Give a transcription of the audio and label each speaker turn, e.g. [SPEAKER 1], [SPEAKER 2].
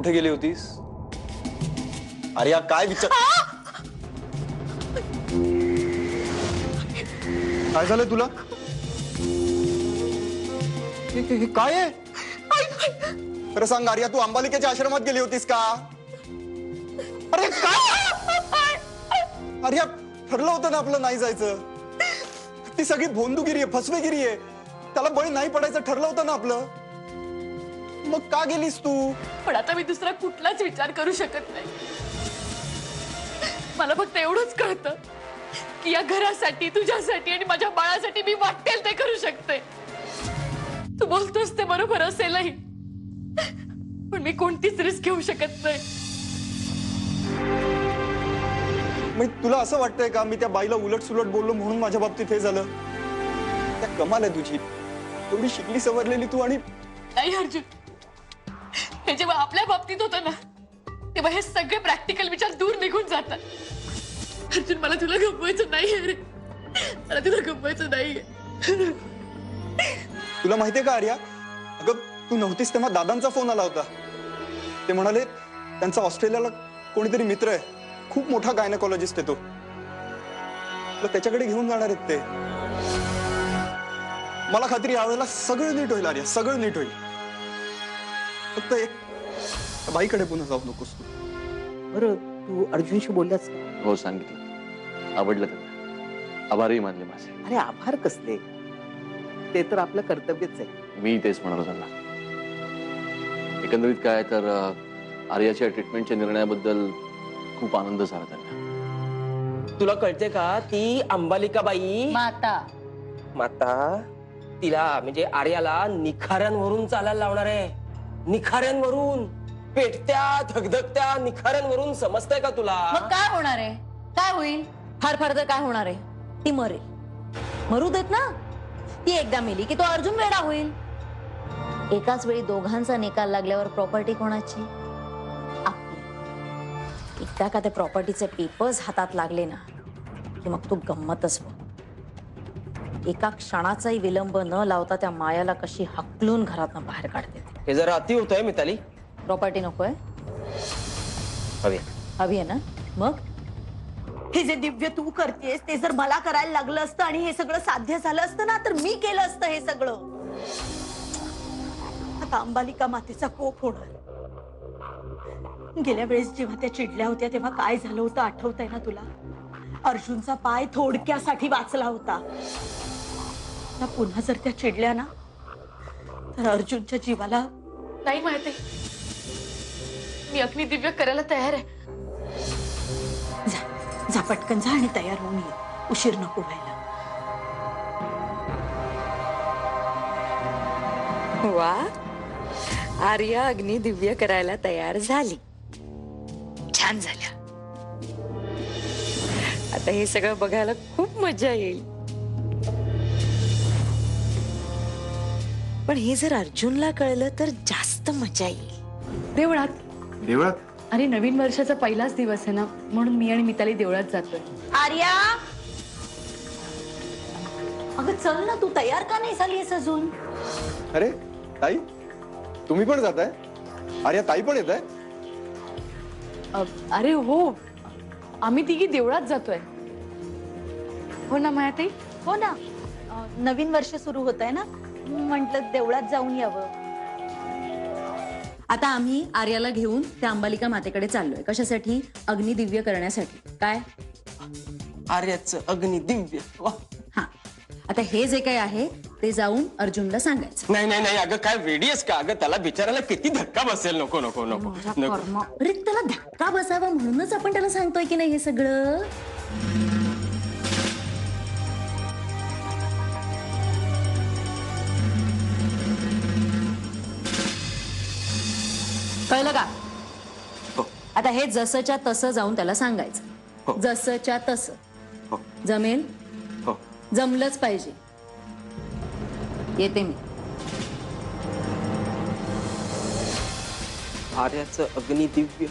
[SPEAKER 1] कुठे गेली होतीस? आर्या काय विचार काय झालंय तुला? हे काय आहे? खरं सांग आर्या, तू अंबालिकेच्या आश्रमात गेली होतीस का? अरे काय आर्या, ठरलं होतं ना आपलं नाही जायचं. ती सगळी भोंदूगिरी आहे, फसवेगिरी आहे. त्याला बळी नाही पडायचं ठरलं होतं ना आपलं. मग का गेलीस तू?
[SPEAKER 2] पण आता मी दुसरा कुठलाच विचार करू शकत नाही. मला फक्त एवढंच कळतं की या घरासाठी, तुझ्यासाठी आणि माझ्या बाळासाठी मी वाटेल ते करू शकते. तू बोलतोस ते बरोबर असेलही, पण मी कोणतीच रिस्क घेऊ शकत नाही.
[SPEAKER 1] मग तुला असं वाटतंय का मी त्या बाईला उलट सुलट बोललो म्हणून माझ्या बाबतीत हे झालं? त्या कमाल आहे तुझी. एवढी शिकली सवरलेली तू आणि
[SPEAKER 2] नाही अर्जुन, हे जेव्हा आपल्या बाबतीत होतं ना तेव्हा हे सगळे प्रॅक्टिकल विचार दूर निघून जातात. अर्जुन, मला तुला गमवायचं नाहीये रे, मला तुला गमवायचं नाहीये.
[SPEAKER 1] तुला माहितीये का आर्या, अगं तू नव्हतीस तेव्हा दादांचा फोन आला होता. ते म्हणाले त्यांचा ऑस्ट्रेलियाला कोणीतरी मित्र आहे, खूप मोठा गायनेकोलॉजिस्ट आहे तो. तुला त्याच्याकडे घेऊन जाणार आहेत ते. मला खात्री यावेळेला सगळं नीट होईल आर्या, सगळं नीट होईल. फक्त एक बाईकडे पुन्हा जाऊ नकोस तू.
[SPEAKER 3] बरं, तू अर्जुनशी बोललास का?
[SPEAKER 4] हो सांगितलं, आवडलं त्यांना, आभारही मानले माझे.
[SPEAKER 3] अरे आभार कसले, ते तर आपलं कर्तव्यच आहे.
[SPEAKER 4] मी तेच म्हणालो त्यांना. एकंदरीत काय तर आर्याच्या ट्रीटमेंटच्या निर्णयाबद्दल खूप आनंद झाला त्यांना.
[SPEAKER 5] तुला कळते का, ती अंबालिकाबाई माता तिला म्हणजे आर्याला निखाऱ्यांवरून चालायला लावणार आहे. निखाऱ्यांवरून, पेटत्या धगधगत्या निखाऱ्यांवरून. समजतंय का तुला?
[SPEAKER 6] मग काय होणार आहे? काय होईल? फार फार तर काय होणार आहे? ती मरेल. मरू देत ना. ती एकदा मेली की तो अर्जुन वेडा होईल. एकाच वेळी दोघांचा निकाल लागल्यावर प्रॉपर्टी कोणाची? आपली. एकदा का त्या प्रॉपर्टीचे पेपर्स हातात लागले ना की मग तू गंमतच बघ. एका क्षणाचाही विलंब न लावता त्या मायाला कशी हकलून घरातून बाहेर काढते.
[SPEAKER 5] हे जरा अति होतंय मिताली.
[SPEAKER 6] प्रॉपर्टी नकोय?
[SPEAKER 5] हवी
[SPEAKER 6] हवी आहे ना? मग
[SPEAKER 7] हे जे दिव्य तू करतेस ते जर मला करायला लागलं असतं आणि हे सगळं साध्य झालं असतं ना, तर मी केलं असतं हे सगळं. आता अंबालिका मातेचा कोप होणार. गेल्या वेळेस जेव्हा त्या चिडल्या होत्या तेव्हा काय झालं होतं आठवतंय ना तुला? अर्जुनचा पाय थोडक्यासाठी वाचला होता. आता पुन्हा जर त्या चिडल्या ना तर अर्जुनच्या जीवाला.
[SPEAKER 2] नाही माहिती, मी अग्नी दिव्य करायला तयार आहे.
[SPEAKER 7] जा पटकन जा आणि तयार होऊन ये, उशीर नको व्हायला.
[SPEAKER 6] वा, आर्या अग्नी दिव्य करायला तयार झाली. छान झाल्या. आता हे सगळं बघायला खूप मजा येईल. पण हे जर अर्जुनला कळलं तर जास्त मजा येईल.
[SPEAKER 2] देवळात अरे नवीन वर्षाचा पहिलाच दिवस आहे ना, म्हणून मी आणि मिताली देवळात जातोय.
[SPEAKER 7] आर्या, अगं चल ना, तू तयार का नाही झालीस अजून?
[SPEAKER 1] अरे ताई, तुम्ही पण जाताय? आर्या ताई पण येत आहे?
[SPEAKER 2] अरे हो, आम्ही तिघी देवळात जातोय. हो ना मायाताई?
[SPEAKER 7] हो ना, नवीन वर्ष सुरू होत आहे ना, म्हटलं देवळात जाऊन यावं.
[SPEAKER 6] आता आम्ही आर्याला घेऊन त्या अंबालिका मातेकडे चाललोय. कशासाठी? अग्नी दिव्य करण्यासाठी. काय?
[SPEAKER 5] आर्याचं अग्नी दिव्य. वा.
[SPEAKER 6] हा, आता हे जे काही आहे ते जाऊन अर्जुनला सांगायचं.
[SPEAKER 5] नाही नाही नाही, अगं काय वेडी आहेस का? अगं त्याला बिचारायला किती धक्का बसेल. नको नको नको नको.
[SPEAKER 6] अरे त्याला धक्का बसावा म्हणूनच आपण त्याला सांगतोय की नाही हे सगळं. कळलं का?
[SPEAKER 5] हो.
[SPEAKER 6] आता हे जसंच्या तसं जाऊन त्याला सांगायचं.
[SPEAKER 5] हो.
[SPEAKER 6] जसंच्या तसं.
[SPEAKER 5] हो.
[SPEAKER 6] जमेल?
[SPEAKER 5] हो.
[SPEAKER 6] जमलंच पाहिजे. येते मी.
[SPEAKER 5] आर्याचं अग्नी दिव्य.